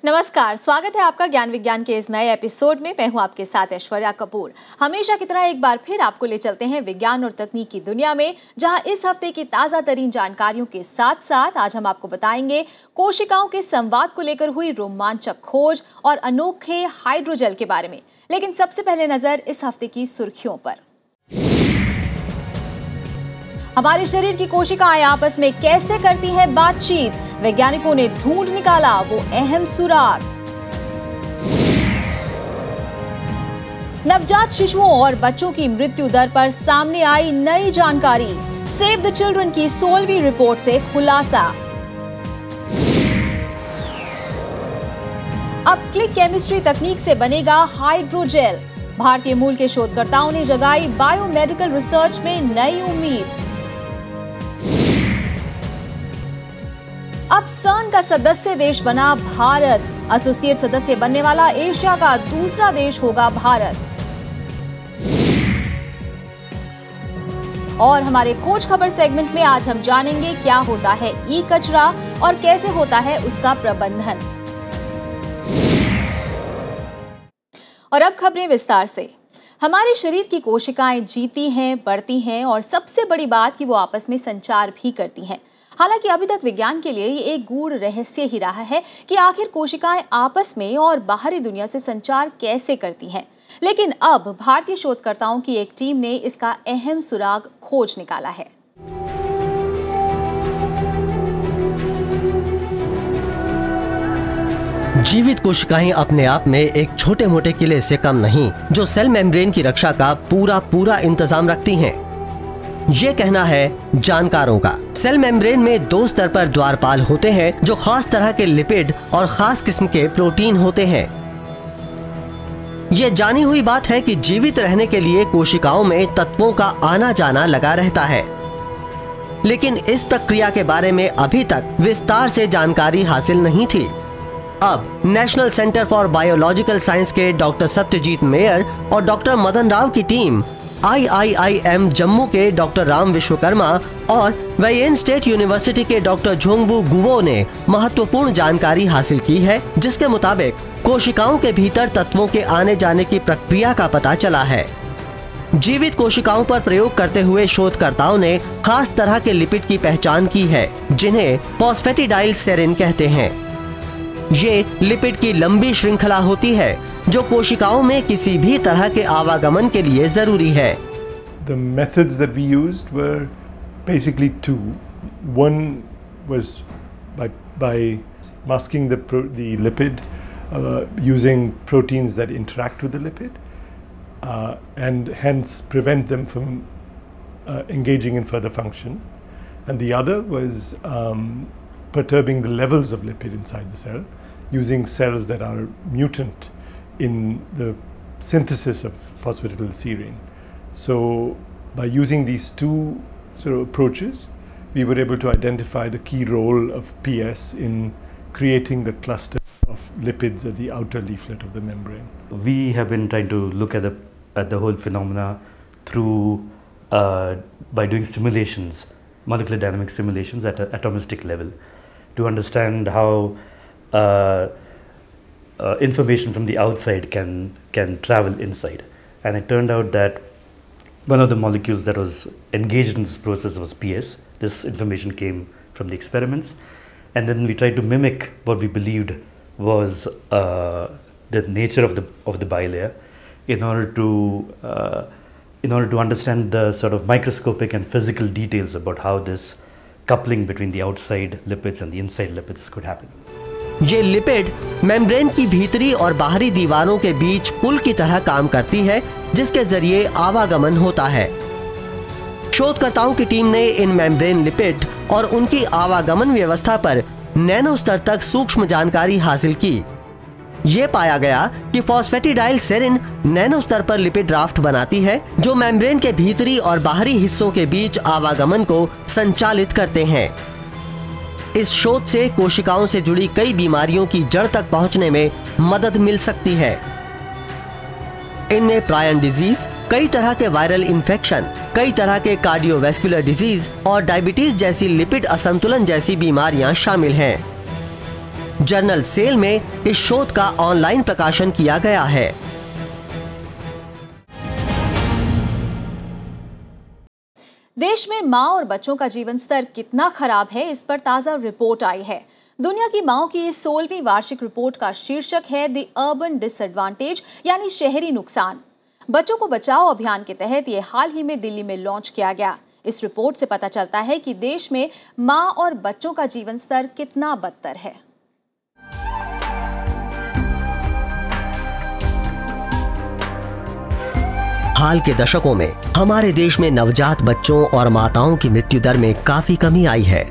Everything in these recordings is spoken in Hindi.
नमस्कार, स्वागत है आपका ज्ञान विज्ञान के इस नए एपिसोड में। मैं हूं आपके साथ ऐश्वर्या कपूर। हमेशा की तरह एक बार फिर आपको ले चलते हैं विज्ञान और तकनीक की दुनिया में, जहां इस हफ्ते की ताजा तरीन जानकारियों के साथ साथ आज हम आपको बताएंगे कोशिकाओं के संवाद को लेकर हुई रोमांचक खोज और अनोखे हाइड्रोजेल के बारे में। लेकिन सबसे पहले नजर इस हफ्ते की सुर्खियों पर। हमारे शरीर की कोशिकाएं आपस में कैसे करती हैं बातचीत? वैज्ञानिकों ने ढूंढ निकाला वो अहम सुराग। नवजात शिशुओं और बच्चों की मृत्यु दर पर सामने आई नई जानकारी। सेव द चिल्ड्रन की 16वीं रिपोर्ट से खुलासा। अब क्लिक केमिस्ट्री तकनीक से बनेगा हाइड्रोजेल। भारतीय मूल के शोधकर्ताओं ने जगाई बायोमेडिकल रिसर्च में नई उम्मीद। अब सर्न का सदस्य देश बना भारत। एसोसिएट सदस्य बनने वाला एशिया का दूसरा देश होगा भारत। और हमारे खोज खबर सेगमेंट में आज हम जानेंगे क्या होता है ई कचरा और कैसे होता है उसका प्रबंधन। और अब खबरें विस्तार से। हमारे शरीर की कोशिकाएं जीती हैं, बढ़ती हैं और सबसे बड़ी बात कि वो आपस में संचार भी करती हैं। हालांकि अभी तक विज्ञान के लिए ये एक गूढ़ रहस्य ही रहा है कि आखिर कोशिकाएं आपस में और बाहरी दुनिया से संचार कैसे करती हैं। लेकिन अब भारतीय शोधकर्ताओं की एक टीम ने इसका अहम सुराग खोज निकाला है। जीवित कोशिकाएं अपने आप में एक छोटे मोटे किले से कम नहीं, जो सेल मेम्ब्रेन की रक्षा का पूरा इंतजाम रखती हैं। ये कहना है जानकारों का। सेल मेम्ब्रेन में दो स्तर पर द्वारपाल होते हैं, जो खास तरह के लिपिड और खास किस्म के प्रोटीन होते हैं। ये जानी हुई बात है कि जीवित रहने के लिए कोशिकाओं में तत्वों का आना जाना लगा रहता है, लेकिन इस प्रक्रिया के बारे में अभी तक विस्तार से जानकारी हासिल नहीं थी। अब national centre for biological science के डॉक्टर सत्यजीत मेयर और डॉक्टर मदन राव की टीम IIIM जम्मू के डॉक्टर राम विश्वकर्मा और वेयेन स्टेट यूनिवर्सिटी के डॉक्टर झोंगवू गुवो ने महत्वपूर्ण जानकारी हासिल की है, जिसके मुताबिक कोशिकाओं के भीतर तत्वों के आने जाने की प्रक्रिया का पता चला है। जीवित कोशिकाओं पर प्रयोग करते हुए शोधकर्ताओं ने खास तरह के लिपिड की पहचान की है, जिन्हें फॉस्फेटिडाइल सेरिन कहते हैं। ये लिपिड की लंबी श्रृंखला होती है जो कोशिकाओं में किसी भी तरह के आवागमन के लिए जरूरी है। The methods that we used were basically two. One was by masking the lipid using proteins that interact with the lipid and hence prevent them from engaging in further function. And the other was perturbing the levels of lipid inside the cell using cells that are mutant in the synthesis of phosphatidylserine. So by using these two sort of approaches, we were able to identify the key role of PS in creating the cluster of lipids at the outer leaflet of the membrane. We have been trying to look at the whole phenomena through by doing simulations, molecular dynamic simulations at an atomistic level, to understand how information from the outside can travel inside. And it turned out that one of the molecules that was engaged in this process was PS. This information came from the experiments, and then we tried to mimic what we believed was the nature of the bilayer in order to understand the sort of microscopic and physical details about how this coupling between the outside lipids and the inside lipids could happen. ये लिपिड मेम्ब्रेन की भीतरी और बाहरी दीवारों के बीच पुल की तरह काम करती है, जिसके जरिए आवागमन होता है। शोधकर्ताओं की टीम ने इन मेम्ब्रेन लिपिड और उनकी आवागमन व्यवस्था पर नैनो स्तर तक सूक्ष्म जानकारी हासिल की। ये पाया गया कि फॉस्फेटिडाइल सेरिन नैनो स्तर पर लिपिड राफ्ट बनाती है, जो मेम्ब्रेन के भीतरी और बाहरी हिस्सों के बीच आवागमन को संचालित करते हैं। इस शोध से कोशिकाओं से जुड़ी कई बीमारियों की जड़ तक पहुंचने में मदद मिल सकती है। इनमें प्रायन डिजीज, कई तरह के वायरल इन्फेक्शन, कई तरह के कार्डियोवैस्कुलर डिजीज और डायबिटीज जैसी लिपिड असंतुलन जैसी बीमारियां शामिल हैं। जर्नल सेल में इस शोध का ऑनलाइन प्रकाशन किया गया है। देश में मां और बच्चों का जीवन स्तर कितना खराब है, इस पर ताजा रिपोर्ट आई है। दुनिया की माओं की इस 16वीं वार्षिक रिपोर्ट का शीर्षक है द अर्बन डिसएडवांटेज, यानी शहरी नुकसान। बच्चों को बचाओ अभियान के तहत ये हाल ही में दिल्ली में लॉन्च किया गया। इस रिपोर्ट से पता चलता है कि देश में मां और बच्चों का जीवन स्तर कितना बदतर है। हाल के दशकों में हमारे देश में नवजात बच्चों और माताओं की मृत्यु दर में काफी कमी आई है।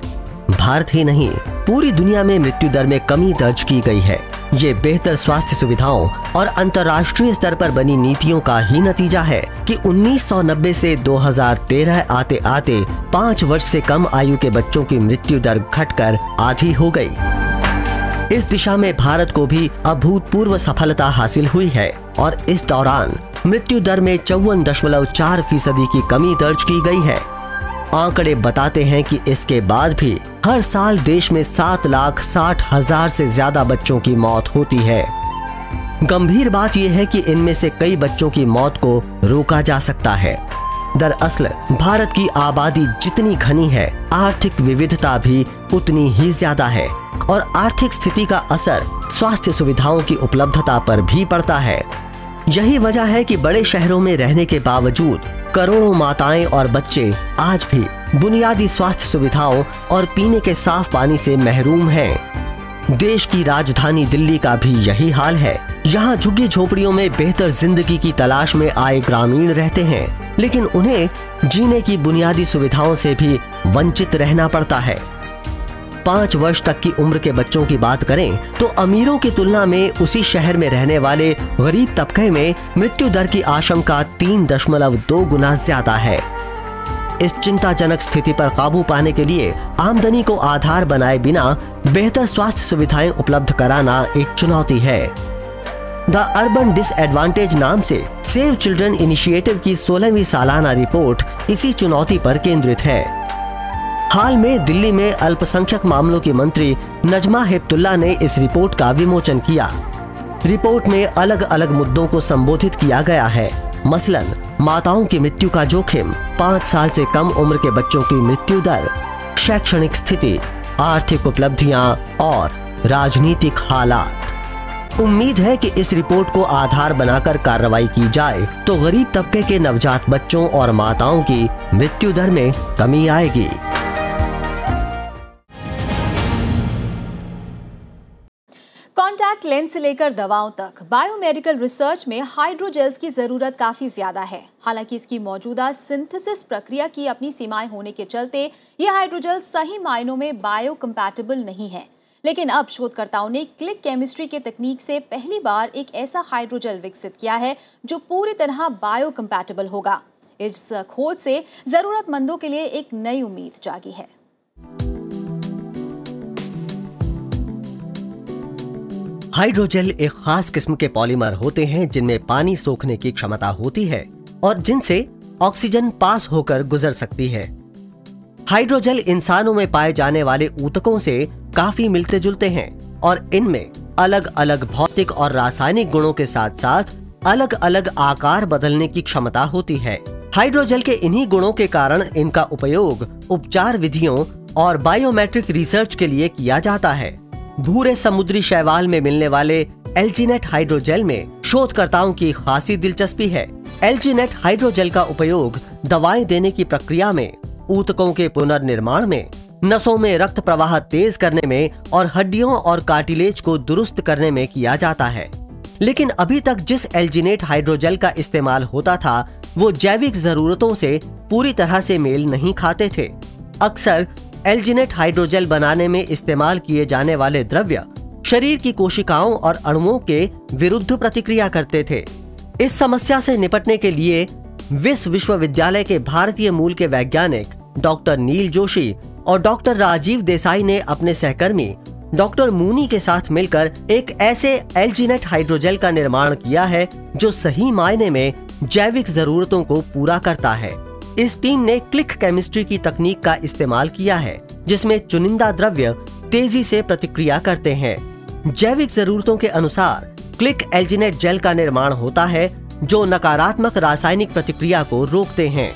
भारत ही नहीं, पूरी दुनिया में मृत्यु दर में कमी दर्ज की गई है। ये बेहतर स्वास्थ्य सुविधाओं और अंतर्राष्ट्रीय स्तर पर बनी नीतियों का ही नतीजा है कि 1990 से 2013 आते आते 5 वर्ष से कम आयु के बच्चों की मृत्यु दर घटकर आधी हो गई। इस दिशा में भारत को भी अभूतपूर्व सफलता हासिल हुई है और इस दौरान मृत्यु दर में 54.4% की कमी दर्ज की गई है। आंकड़े बताते हैं कि इसके बाद भी हर साल देश में 7,60,000 से ज्यादा बच्चों की मौत होती है। गंभीर बात यह है कि इनमें से कई बच्चों की मौत को रोका जा सकता है। दरअसल भारत की आबादी जितनी घनी है, आर्थिक विविधता भी उतनी ही ज्यादा है और आर्थिक स्थिति का असर स्वास्थ्य सुविधाओं की उपलब्धता पर भी पड़ता है। यही वजह है कि बड़े शहरों में रहने के बावजूद करोड़ों माताएं और बच्चे आज भी बुनियादी स्वास्थ्य सुविधाओं और पीने के साफ पानी से महरूम हैं। देश की राजधानी दिल्ली का भी यही हाल है। यहाँ झुग्गी झोपड़ियों में बेहतर जिंदगी की तलाश में आए ग्रामीण रहते हैं, लेकिन उन्हें जीने की बुनियादी सुविधाओं से भी वंचित रहना पड़ता है। 5 वर्ष तक की उम्र के बच्चों की बात करें तो अमीरों की तुलना में उसी शहर में रहने वाले गरीब तबके में मृत्यु दर की आशंका 3.2 गुना ज्यादा है। इस चिंताजनक स्थिति पर काबू पाने के लिए आमदनी को आधार बनाए बिना बेहतर स्वास्थ्य सुविधाएं उपलब्ध कराना एक चुनौती है। द अर्बन डिसएडवांटेज नाम से सेव चिल्ड्रन इनिशिएटिव की 16वीं सालाना रिपोर्ट इसी चुनौती पर केंद्रित है। हाल में दिल्ली में अल्पसंख्यक मामलों की मंत्री नजमा हेपतुल्ला ने इस रिपोर्ट का विमोचन किया। रिपोर्ट में अलग अलग मुद्दों को संबोधित किया गया है। मसलन माताओं की मृत्यु का जोखिम, 5 साल से कम उम्र के बच्चों की मृत्यु दर, शैक्षणिक स्थिति, आर्थिक उपलब्धियां और राजनीतिक हालात। उम्मीद है कि इस रिपोर्ट को आधार बनाकर कार्रवाई की जाए तो गरीब तबके के नवजात बच्चों और माताओं की मृत्यु दर में कमी आएगी। कॉन्टैक्ट लेंस से लेकर दवाओं तक बायोमेडिकल रिसर्च में हाइड्रोजेल्स की जरूरत काफी ज्यादा है। हालांकि इसकी मौजूदा सिंथेसिस प्रक्रिया की अपनी सीमाएं होने के चलते ये हाइड्रोजेल सही मायनों में बायोकम्पैटिबल नहीं है। लेकिन अब शोधकर्ताओं ने क्लिक केमिस्ट्री के तकनीक से पहली बार एक ऐसा हाइड्रोजेल विकसित किया है जो पूरी तरह बायोकम्पैटिबल होगा। इस खोज से जरूरतमंदों के लिए एक नई उम्मीद जागी है। हाइड्रोजेल एक खास किस्म के पॉलीमर होते हैं जिनमें पानी सोखने की क्षमता होती है और जिनसे ऑक्सीजन पास होकर गुजर सकती है। हाइड्रोजेल इंसानों में पाए जाने ऊतकों ऊतकों से काफी मिलते जुलते हैं और इनमें अलग अलग भौतिक और रासायनिक गुणों के साथ साथ अलग अलग आकार बदलने की क्षमता होती है। हाइड्रोजेल के इन्हीं गुणों के कारण इनका उपयोग उपचार विधियों और बायोमेट्रिक रिसर्च के लिए किया जाता है। भूरे समुद्री शैवाल में मिलने वाले एल्जीनेट हाइड्रोजेल में शोधकर्ताओं की खासी दिलचस्पी है। एल्जीनेट हाइड्रोजेल का उपयोग दवाएं देने की प्रक्रिया में, ऊतकों के पुनर्निर्माण में, नसों में रक्त प्रवाह तेज करने में और हड्डियों और कार्टिलेज को दुरुस्त करने में किया जाता है। लेकिन अभी तक जिस एल्जीनेट हाइड्रोजेल का इस्तेमाल होता था वो जैविक जरूरतों से पूरी तरह से मेल नहीं खाते थे। अक्सर एल्जीनेट हाइड्रोजेल बनाने में इस्तेमाल किए जाने वाले द्रव्य शरीर की कोशिकाओं और अणुओं के विरुद्ध प्रतिक्रिया करते थे। इस समस्या से निपटने के लिए विश्वविद्यालय के भारतीय मूल के वैज्ञानिक डॉक्टर नील जोशी और डॉक्टर राजीव देसाई ने अपने सहकर्मी डॉक्टर मूनी के साथ मिलकर एक ऐसे एल्जीनेट हाइड्रोजेल का निर्माण किया है जो सही मायने में जैविक जरूरतों को पूरा करता है। इस टीम ने क्लिक केमिस्ट्री की तकनीक का इस्तेमाल किया है जिसमें चुनिंदा द्रव्य तेजी से प्रतिक्रिया करते हैं। जैविक जरूरतों के अनुसार क्लिक एल्जिनेट जेल का निर्माण होता है जो नकारात्मक रासायनिक प्रतिक्रिया को रोकते हैं।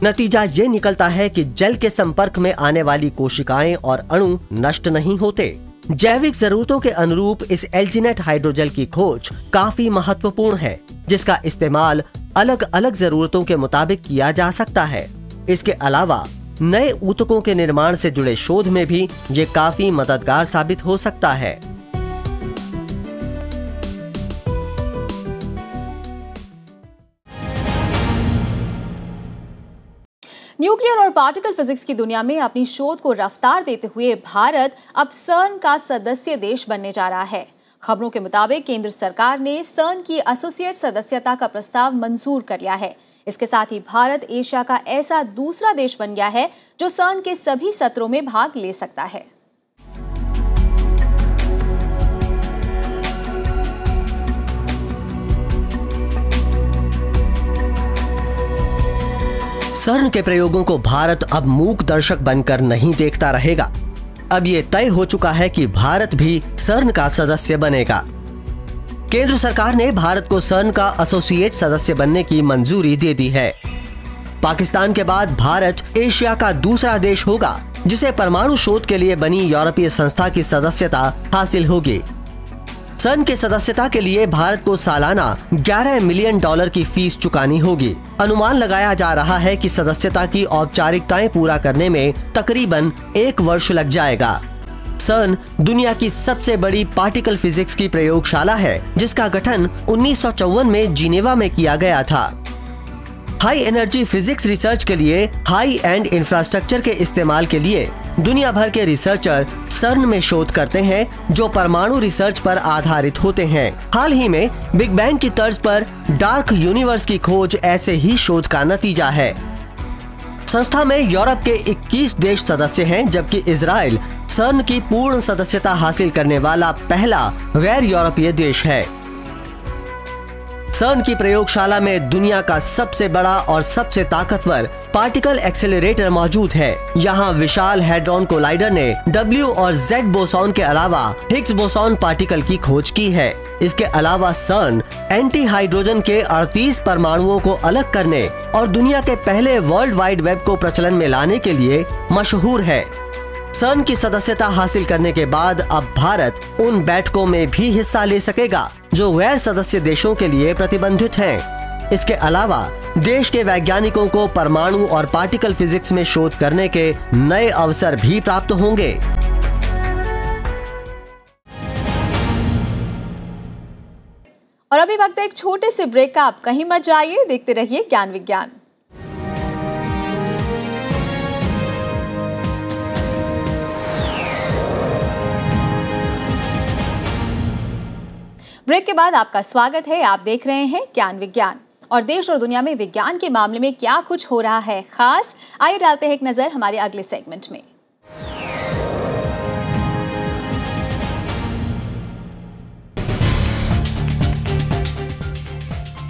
नतीजा ये निकलता है कि जेल के संपर्क में आने वाली कोशिकाएं और अणु नष्ट नहीं होते। जैविक जरूरतों के अनुरूप इस एल्जिनेट हाइड्रोजेल की खोज काफी महत्वपूर्ण है, जिसका इस्तेमाल अलग अलग जरूरतों के मुताबिक किया जा सकता है। इसके अलावा नए ऊतकों के निर्माण से जुड़े शोध में भी ये काफी मददगार साबित हो सकता है। न्यूक्लियर और पार्टिकल फिजिक्स की दुनिया में अपनी शोध को रफ्तार देते हुए भारत अब सर्न का सदस्य देश बनने जा रहा है। खबरों के मुताबिक केंद्र सरकार ने सर्न की एसोसिएट सदस्यता का प्रस्ताव मंजूर कर लिया है। इसके साथ ही भारत एशिया का ऐसा दूसरा देश बन गया है जो सर्न के सभी सत्रों में भाग ले सकता है। सर्न के प्रयोगों को भारत अब मूक दर्शक बनकर नहीं देखता रहेगा। अब ये तय हो चुका है कि भारत भी सर्न का सदस्य बनेगा। केंद्र सरकार ने भारत को सर्न का एसोसिएट सदस्य बनने की मंजूरी दे दी है। पाकिस्तान के बाद भारत एशिया का दूसरा देश होगा जिसे परमाणु शोध के लिए बनी यूरोपीय संस्था की सदस्यता हासिल होगी। सर्न की सदस्यता के लिए भारत को सालाना $11 मिलियन की फीस चुकानी होगी। अनुमान लगाया जा रहा है कि सदस्यता की औपचारिकताएं पूरा करने में तकरीबन 1 वर्ष लग जाएगा। सर्न दुनिया की सबसे बड़ी पार्टिकल फिजिक्स की प्रयोगशाला है, जिसका गठन 1954 में जिनेवा में किया गया था। हाई एनर्जी फिजिक्स रिसर्च के लिए हाई एंड इंफ्रास्ट्रक्चर के इस्तेमाल के लिए दुनिया भर के रिसर्चर सर्न में शोध करते हैं जो परमाणु रिसर्च पर आधारित होते हैं। हाल ही में बिग बैंग की तर्ज पर डार्क यूनिवर्स की खोज ऐसे ही शोध का नतीजा है। संस्था में यूरोप के 21 देश सदस्य हैं, जबकि इजराइल सर्न की पूर्ण सदस्यता हासिल करने वाला पहला गैर यूरोपीय देश है। सर्न की प्रयोगशाला में दुनिया का सबसे बड़ा और सबसे ताकतवर पार्टिकल एक्सेलरेटर मौजूद है। यहाँ विशाल हैड्रॉन कोलाइडर ने W और Z बोसॉन के अलावा हिग्स बोसॉन पार्टिकल की खोज की है। इसके अलावा सर्न एंटी हाइड्रोजन के 38 परमाणुओं को अलग करने और दुनिया के पहले वर्ल्ड वाइड वेब को प्रचलन में लाने के लिए मशहूर है। सर्न की सदस्यता हासिल करने के बाद अब भारत उन बैठकों में भी हिस्सा ले सकेगा जो गैर सदस्य देशों के लिए प्रतिबंधित हैं। इसके अलावा देश के वैज्ञानिकों को परमाणु और पार्टिकल फिजिक्स में शोध करने के नए अवसर भी प्राप्त होंगे। और अभी वक्त है एक छोटे से ब्रेक का, आप कहीं मत जाइए, देखते रहिए ज्ञान विज्ञान। ब्रेक के बाद आपका स्वागत है। आप देख रहे हैं ज्ञान विज्ञान और देश और दुनिया में विज्ञान के मामले में क्या कुछ हो रहा है खास, आइए डालते हैं एक नजर हमारे अगले सेगमेंट में।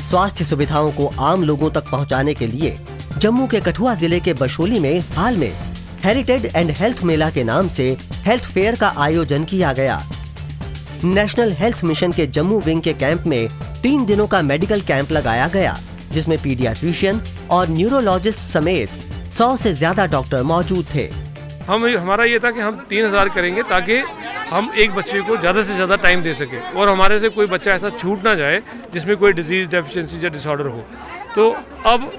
स्वास्थ्य सुविधाओं को आम लोगों तक पहुंचाने के लिए जम्मू के कठुआ जिले के बशोली में हाल में हेरिटेज एंड हेल्थ मेला के नाम से हेल्थ फेयर का आयोजन किया गया। नेशनल हेल्थ मिशन के जम्मू विंग के कैंप में 3 दिनों का मेडिकल कैंप लगाया गया, जिसमें पीडियाट्रिशियन और न्यूरोलॉजिस्ट समेत 100 से ज्यादा डॉक्टर मौजूद थे। हमारा ये था कि हम 3000 करेंगे ताकि हम एक बच्चे को ज़्यादा से ज़्यादा टाइम दे सके और हमारे से कोई बच्चा ऐसा छूट ना जाए जिसमें कोई डिजीज़, डेफिशिएंसी या डिसऑर्डर हो। तो अब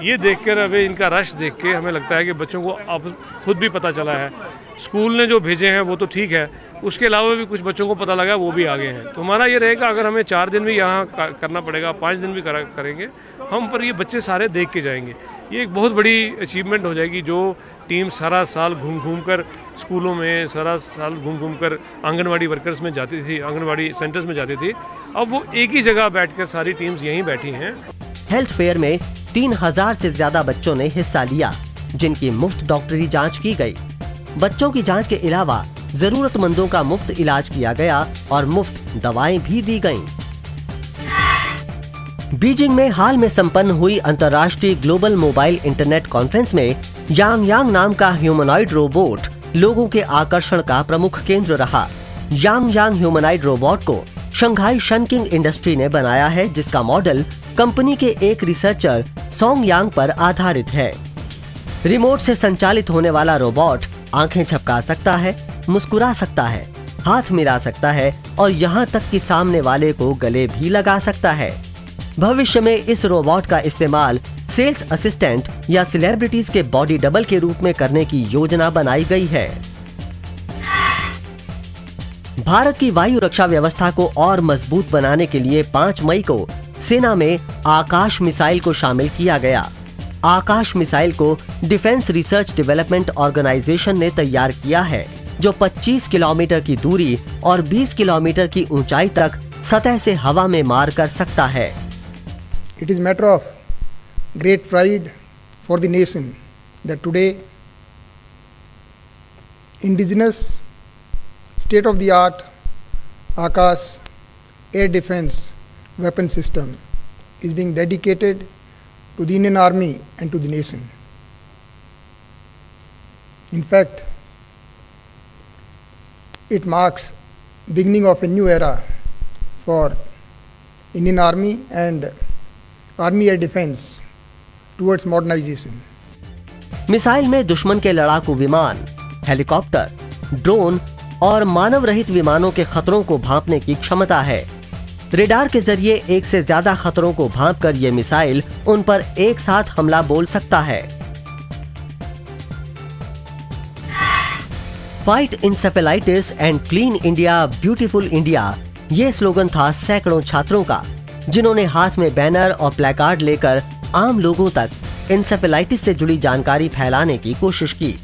ये देखकर अभी इनका रश देख के हमें लगता है कि बच्चों को अब खुद भी पता चला है। स्कूल ने जो भेजे हैं वो तो ठीक है, उसके अलावा भी कुछ बच्चों को पता लगा, वो भी आगे हैं। तो हमारा ये रहेगा, अगर हमें 4 दिन भी यहाँ करना पड़ेगा, 5 दिन भी करेंगे हम, पर ये बच्चे सारे देख के जाएंगे। ये एक बहुत बड़ी अचीवमेंट हो जाएगी। जो टीम सारा साल घूम कर स्कूलों में, सारा साल घूम कर आंगनवाड़ी वर्कर्स में जाती थी, आंगनवाड़ी सेंटर्स में जाती थी, अब वो एक ही जगह बैठकर सारी टीम्स यहीं बैठी हैं। हेल्थ फेयर में 3000 से ज्यादा बच्चों ने हिस्सा लिया, जिनकी मुफ्त डॉक्टरी जांच की गई। बच्चों की जांच के अलावा जरूरतमंदों का मुफ्त इलाज किया गया और मुफ्त दवाएं भी दी गईं। बीजिंग में हाल में संपन्न हुई अंतर्राष्ट्रीय ग्लोबल मोबाइल इंटरनेट कॉन्फ्रेंस में यांग नाम का ह्यूमनॉइड रोबोट लोगों के आकर्षण का प्रमुख केंद्र रहा। यांग यांग ह्यूमनॉइड रोबोट को शंघाई शनकिंग इंडस्ट्री ने बनाया है, जिसका मॉडल कंपनी के एक रिसर्चर सोंग यांग पर आधारित है। रिमोट से संचालित होने वाला रोबोट आंखें झपका सकता है, मुस्कुरा सकता है, हाथ मिला सकता है और यहाँ तक कि सामने वाले को गले भी लगा सकता है। भविष्य में इस रोबोट का इस्तेमाल सेल्स असिस्टेंट या सेलिब्रिटीज के बॉडी डबल के रूप में करने की योजना बनाई गई है। भारत की वायु रक्षा व्यवस्था को और मजबूत बनाने के लिए 5 मई को सेना में आकाश मिसाइल को शामिल किया गया। आकाश मिसाइल को डिफेंस रिसर्च डेवलपमेंट ऑर्गेनाइजेशन ने तैयार किया है, जो 25 किलोमीटर की दूरी और 20 किलोमीटर की ऊंचाई तक सतह से हवा में मार कर सकता है। It is matter of great pride for the nation that today indigenous state-of-the-art Akash air defense weapon system is being dedicated to the Indian Army and to the nation. In fact, it marks beginning of a new era for Indian Army and Army Air Defense towards modernization. Missile में दुश्मन के लड़ाकू विमान, हेलीकॉप्टर, ड्रोन और मानव रहित विमानों के खतरों को भांपने की क्षमता है। रेडार के जरिए एक से ज्यादा खतरों को भांपकर ये मिसाइल उन पर एक साथ हमला बोल सकता है। Fight encephalitis and clean India, beautiful India, ये स्लोगन था सैकड़ों छात्रों का, जिन्होंने हाथ में बैनर और प्लेकार्ड लेकर आम लोगों तक इंसेफेलाइटिस से जुड़ी जानकारी फैलाने की कोशिश की।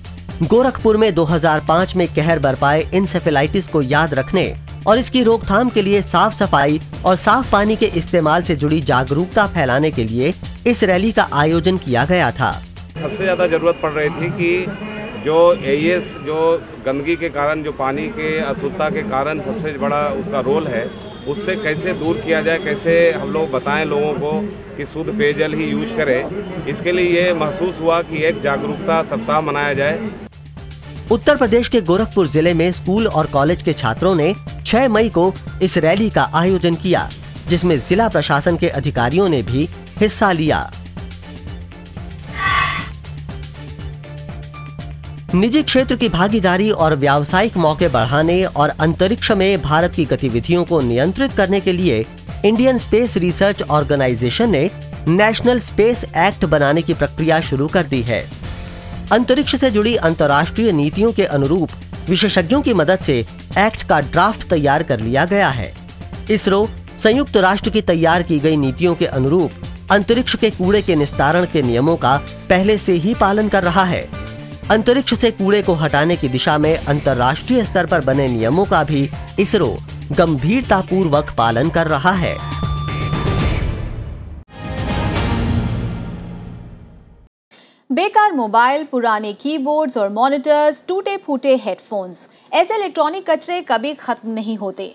गोरखपुर में 2005 में कहर बरपाए इंसेफेलाइटिस को याद रखने और इसकी रोकथाम के लिए साफ सफाई और साफ पानी के इस्तेमाल से जुड़ी जागरूकता फैलाने के लिए इस रैली का आयोजन किया गया था। सबसे ज़्यादा जरूरत पड़ रही थी कि जो एईएस, जो गंदगी के कारण, जो पानी के अशुद्धता के कारण सबसे बड़ा उसका रोल है, उससे कैसे दूर किया जाए, कैसे हम लोग बताएं लोगों को कि शुद्ध पेयजल ही यूज करें। इसके लिए ये महसूस हुआ कि एक जागरूकता सप्ताह मनाया जाए। उत्तर प्रदेश के गोरखपुर जिले में स्कूल और कॉलेज के छात्रों ने 6 मई को इस रैली का आयोजन किया, जिसमें जिला प्रशासन के अधिकारियों ने भी हिस्सा लिया। निजी क्षेत्र की भागीदारी और व्यावसायिक मौके बढ़ाने और अंतरिक्ष में भारत की गतिविधियों को नियंत्रित करने के लिए इंडियन स्पेस रिसर्च ऑर्गेनाइजेशन ने नेशनल स्पेस एक्ट बनाने की प्रक्रिया शुरू कर दी है। अंतरिक्ष से जुड़ी अंतर्राष्ट्रीय नीतियों के अनुरूप विशेषज्ञों की मदद से एक्ट का ड्राफ्ट तैयार कर लिया गया है। इसरो संयुक्त राष्ट्र की तैयार की गई नीतियों के अनुरूप अंतरिक्ष के कूड़े के निस्तारण के नियमों का पहले से ही पालन कर रहा है। अंतरिक्ष से कूड़े को हटाने की दिशा में अंतर्राष्ट्रीय स्तर पर बने नियमों का भी इसरो गंभीरतापूर्वक पालन कर रहा है। बेकार मोबाइल, पुराने कीबोर्ड्स और मॉनिटर्स, टूटे फूटे हेडफोन्स, ऐसे इलेक्ट्रॉनिक कचरे कभी खत्म नहीं होते।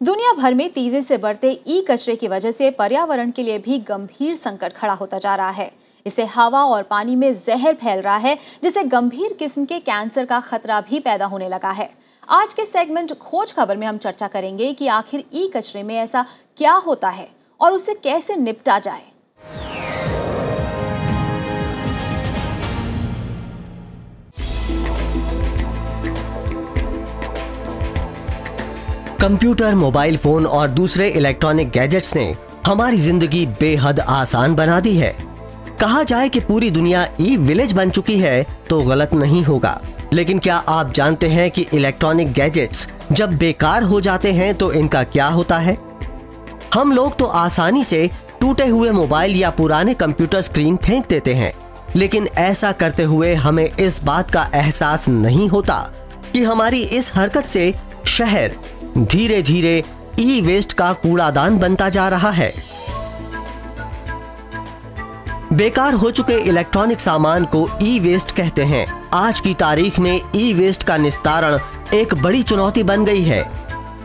दुनिया भर में तेजी से बढ़ते ई कचरे की वजह से पर्यावरण के लिए भी गंभीर संकट खड़ा होता जा रहा है। इससे हवा और पानी में जहर फैल रहा है, जिससे गंभीर किस्म के कैंसर का खतरा भी पैदा होने लगा है। आज के सेगमेंट खोज खबर में हम चर्चा करेंगे कि आखिर ई कचरे में ऐसा क्या होता है और उससे कैसे निपटा जाए। कंप्यूटर, मोबाइल फोन और दूसरे इलेक्ट्रॉनिक गैजेट्स ने हमारी जिंदगी बेहद आसान बना दी है। कहा जाए कि पूरी दुनिया ई विलेज बन चुकी है तो गलत नहीं होगा। लेकिन क्या आप जानते हैं कि इलेक्ट्रॉनिक गैजेट्स जब बेकार हो जाते हैं तो इनका क्या होता है? हम लोग तो आसानी से टूटे हुए मोबाइल या पुराने कंप्यूटर स्क्रीन फेंक देते हैं, लेकिन ऐसा करते हुए हमें इस बात का एहसास नहीं होता कि हमारी इस हरकत से शहर धीरे धीरे ई वेस्ट का कूड़ादान बनता जा रहा है। बेकार हो चुके इलेक्ट्रॉनिक सामान को ई वेस्ट कहते हैं। आज की तारीख में ई वेस्ट का निस्तारण एक बड़ी चुनौती बन गई है।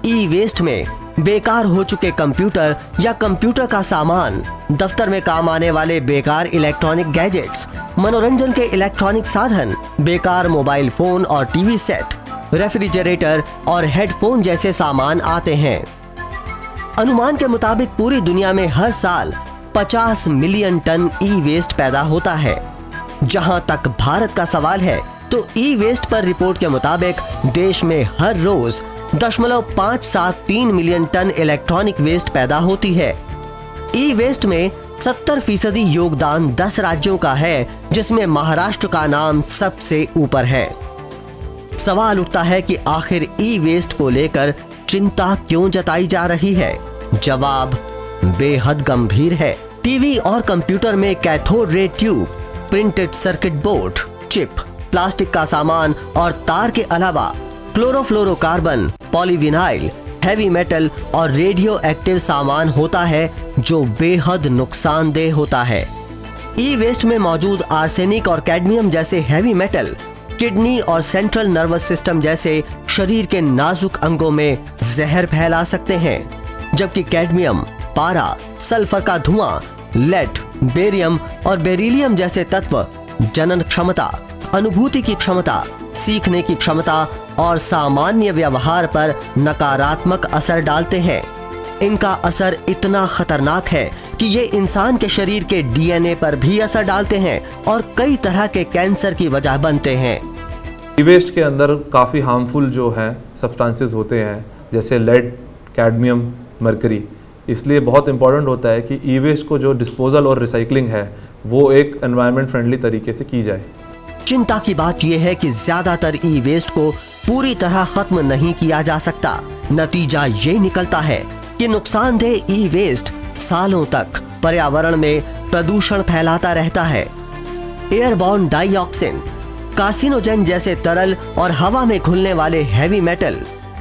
ई वेस्ट में बेकार हो चुके कंप्यूटर या कंप्यूटर का सामान, दफ्तर में काम आने वाले बेकार इलेक्ट्रॉनिक गैजेट्स, मनोरंजन के इलेक्ट्रॉनिक साधन, बेकार मोबाइल फोन और टीवी सेट, रेफ्रिजरेटर और हेडफोन जैसे सामान आते हैं। अनुमान के मुताबिक पूरी दुनिया में हर साल 50 मिलियन टन ई वेस्ट पैदा होता है। जहां तक भारत का सवाल है तो ई वेस्ट पर रिपोर्ट के मुताबिक देश में हर रोज 0.573 मिलियन टन इलेक्ट्रॉनिक वेस्ट पैदा होती है। ई वेस्ट में 70% योगदान 10 राज्यों का है, जिसमें महाराष्ट्र का नाम सबसे ऊपर है। सवाल उठता है कि आखिर ई वेस्ट को लेकर चिंता क्यों जताई जा रही है? जवाब बेहद गंभीर है। टीवी और कंप्यूटर में cathode ray tube, printed circuit board, chip, plastic का सामान और तार के अलावा क्लोरोफ्लोरोकार्बन, पॉलीविनाइल, हैवी मेटल और रेडियो एक्टिव सामान होता है जो बेहद नुकसानदेह होता है। ई वेस्ट में मौजूद आर्सेनिक और कैडमियम जैसे हैवी मेटल किडनी और सेंट्रल नर्वस सिस्टम जैसे शरीर के नाजुक अंगों में जहर फैला सकते हैं, जबकि कैडमियम, पारा, सल्फर का धुआं, लेड, बेरियम और बेरिलियम जैसे तत्व जनन क्षमता, अनुभूति की क्षमता, सीखने की क्षमता और सामान्य व्यवहार पर नकारात्मक असर डालते हैं। इनका असर इतना खतरनाक है कि ये इंसान के शरीर के डीएनए पर भी असर डालते हैं और कई तरह के कैंसर की वजह बनते हैं। ई वेस्ट के अंदर काफ़ी हार्मफुल जो है सब्सटेंसेस होते हैं, जैसे लेड, कैडमियम, मरकरी। इसलिए बहुत इंपॉर्टेंट होता है कि ई वेस्ट को जो डिस्पोजल और रिसाइकलिंग है वो एक एनवायरनमेंट फ्रेंडली तरीके से की जाए। चिंता की बात यह है कि ज्यादातर ई वेस्ट को पूरी तरह खत्म नहीं किया जा सकता। नतीजा ये निकलता है कि नुकसानदेह ई वेस्ट सालों तक पर्यावरण में प्रदूषण फैलाता रहता है। एयरबॉर्न डाइऑक्सिन, कार्सिनोजेन जैसे तरल और हवा में घुलने वाले हैवी मेटल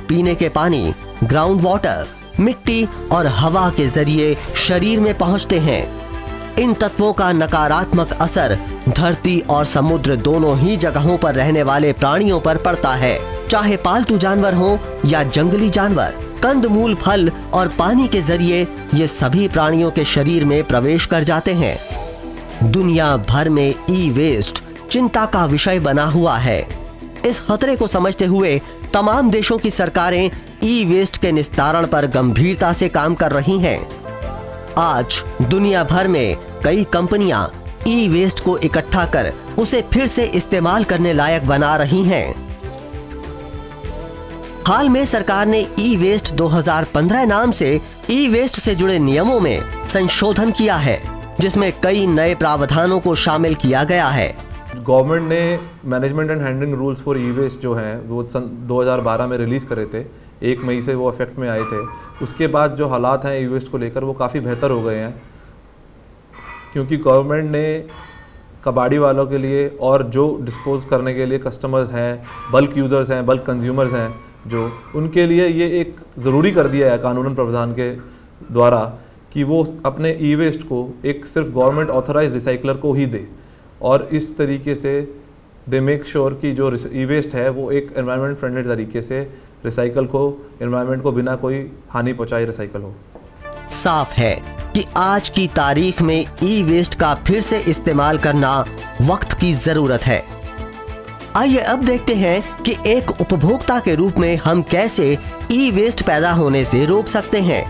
पीने के पानी, ग्राउंड वाटर, मिट्टी और हवा के जरिए शरीर में पहुंचते हैं। इन तत्वों का नकारात्मक असर धरती और समुद्र दोनों ही जगहों पर रहने वाले प्राणियों पर पड़ता है, चाहे पालतू जानवर हो या जंगली जानवर। कंदमूल, फल और पानी के जरिए ये सभी प्राणियों के शरीर में प्रवेश कर जाते हैं। दुनिया भर में ई वेस्ट चिंता का विषय बना हुआ है। इस खतरे को समझते हुए तमाम देशों की सरकारें ई वेस्ट के निस्तारण पर गंभीरता से काम कर रही हैं। आज दुनिया भर में कई कंपनियां ई वेस्ट को इकट्ठा कर उसे फिर से इस्तेमाल करने लायक बना रही हैं। हाल में सरकार ने ई वेस्ट 2015 नाम से ई वेस्ट से जुड़े नियमों में संशोधन किया है, जिसमें कई नए प्रावधानों को शामिल किया गया है। गवर्नमेंट ने management and handling rules for E waste जो हैं वो सन 2012 में रिलीज़ करे थे। 1 मई से वो इफेक्ट में आए थे। उसके बाद जो हालात हैं ई वेस्ट को लेकर वो काफ़ी बेहतर हो गए हैं, क्योंकि गवर्नमेंट ने कबाड़ी वालों के लिए और जो डिस्पोज करने के लिए कस्टमर्स हैं, बल्क यूज़र्स हैं, बल्क कंज्यूमर्स हैं, जो उनके लिए ये एक ज़रूरी कर दिया है कानूनन प्रावधान के द्वारा कि वो अपने ई वेस्ट को एक सिर्फ गवर्नमेंट ऑथराइज रिसाइकलर को ही दे, और इस तरीके से दे मेक श्योर कि जो ई वेस्ट है वो एक एनवायरनमेंट फ्रेंडली तरीके से रिसाइकल को, एनवायरनमेंट को बिना कोई हानि पहुंचाए रिसाइकल हो। साफ है कि आज की तारीख में ई वेस्ट का फिर से इस्तेमाल करना वक्त की जरूरत है। आइए अब देखते हैं कि एक उपभोक्ता के रूप में हम कैसे ई वेस्ट पैदा होने से रोक सकते हैं।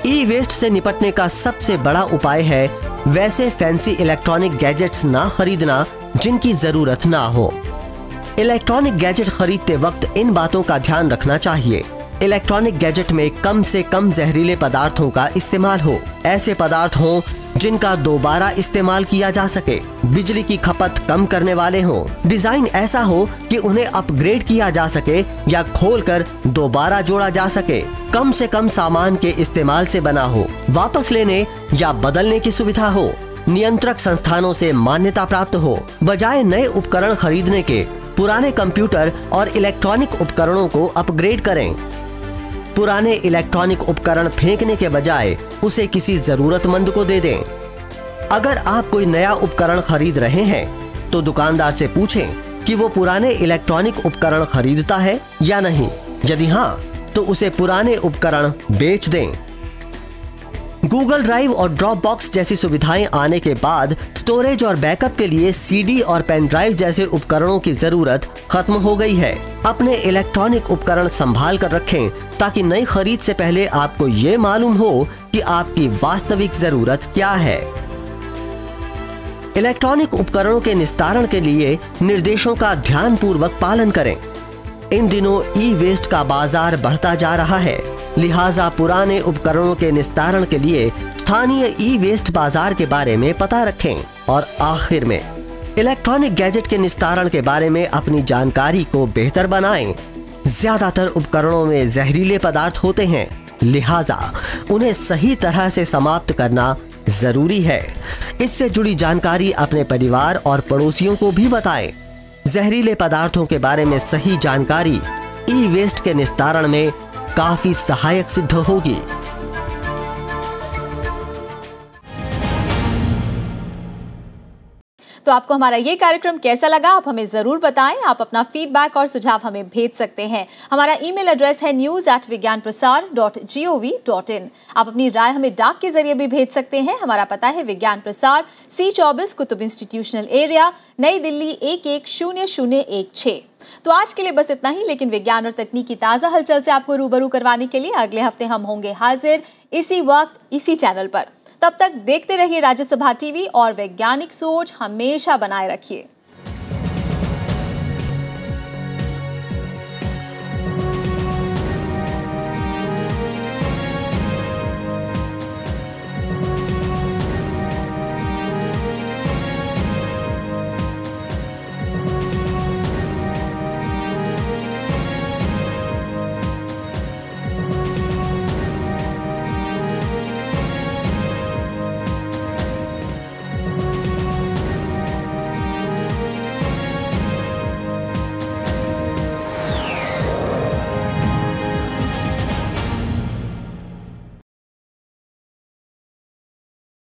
ई वेस्ट से निपटने का सबसे बड़ा उपाय है वैसे फैंसी इलेक्ट्रॉनिक गैजेट्स ना खरीदना जिनकी जरूरत ना हो। इलेक्ट्रॉनिक गैजेट खरीदते वक्त इन बातों का ध्यान रखना चाहिए। इलेक्ट्रॉनिक गैजेट में कम से कम जहरीले पदार्थों का इस्तेमाल हो। ऐसे पदार्थ हों जिनका दोबारा इस्तेमाल किया जा सके, बिजली की खपत कम करने वाले हों, डिजाइन ऐसा हो कि उन्हें अपग्रेड किया जा सके या खोलकर दोबारा जोड़ा जा सके, कम से कम सामान के इस्तेमाल से बना हो, वापस लेने या बदलने की सुविधा हो, नियंत्रक संस्थानों से मान्यता प्राप्त हो। बजाय नए उपकरण खरीदने के पुराने कंप्यूटर और इलेक्ट्रॉनिक उपकरणों को अपग्रेड करें। पुराने इलेक्ट्रॉनिक उपकरण फेंकने के बजाय उसे किसी जरूरतमंद को दे दें। अगर आप कोई नया उपकरण खरीद रहे हैं तो दुकानदार से पूछें कि वो पुराने इलेक्ट्रॉनिक उपकरण खरीदता है या नहीं। यदि हाँ, तो उसे पुराने उपकरण बेच दें। गूगल ड्राइव और ड्रॉप बॉक्स जैसी सुविधाएं आने के बाद स्टोरेज और बैकअप के लिए सीडी और पेन ड्राइव जैसे उपकरणों की जरूरत खत्म हो गई है। अपने इलेक्ट्रॉनिक उपकरण संभाल कर रखें ताकि नई खरीद से पहले आपको ये मालूम हो कि आपकी वास्तविक जरूरत क्या है। इलेक्ट्रॉनिक उपकरणों के निस्तारण के लिए निर्देशों का ध्यानपूर्वक पालन करें। इन दिनों ई वेस्ट का बाजार बढ़ता जा रहा है, लिहाजा पुराने उपकरणों के निस्तारण के लिए स्थानीय ई वेस्ट बाजार के बारे में पता रखें। और आखिर में इलेक्ट्रॉनिक गैजेट के निस्तारण के बारे में अपनी जानकारी को बेहतर बनाएं। ज्यादातर उपकरणों में जहरीले पदार्थ होते हैं, लिहाजा उन्हें सही तरह से समाप्त करना जरूरी है। इससे जुड़ी जानकारी अपने परिवार और पड़ोसियों को भी बताएं। जहरीले पदार्थों के बारे में सही जानकारी ई वेस्ट के निस्तारण में काफी सहायक सिद्ध होगी। तो आपको हमारा ये कार्यक्रम कैसा लगा, आप हमें जरूर बताएं। आप अपना फीडबैक और सुझाव हमें भेज सकते हैं। हमारा ईमेल एड्रेस है news@vigyanprasar.gov.in। आप अपनी राय हमें डाक के जरिए भी भेज सकते हैं। हमारा पता है विज्ञान प्रसार, C24 कुतुब इंस्टीट्यूशनल एरिया, नई दिल्ली 110016। तो आज के लिए बस इतना ही, लेकिन विज्ञान और तकनीक की ताजा हलचल से आपको रूबरू करवाने के लिए अगले हफ्ते हम होंगे हाजिर इसी वक्त इसी चैनल पर। तब तक देखते रहिए राज्यसभा टीवी और वैज्ञानिक सोच हमेशा बनाए रखिए।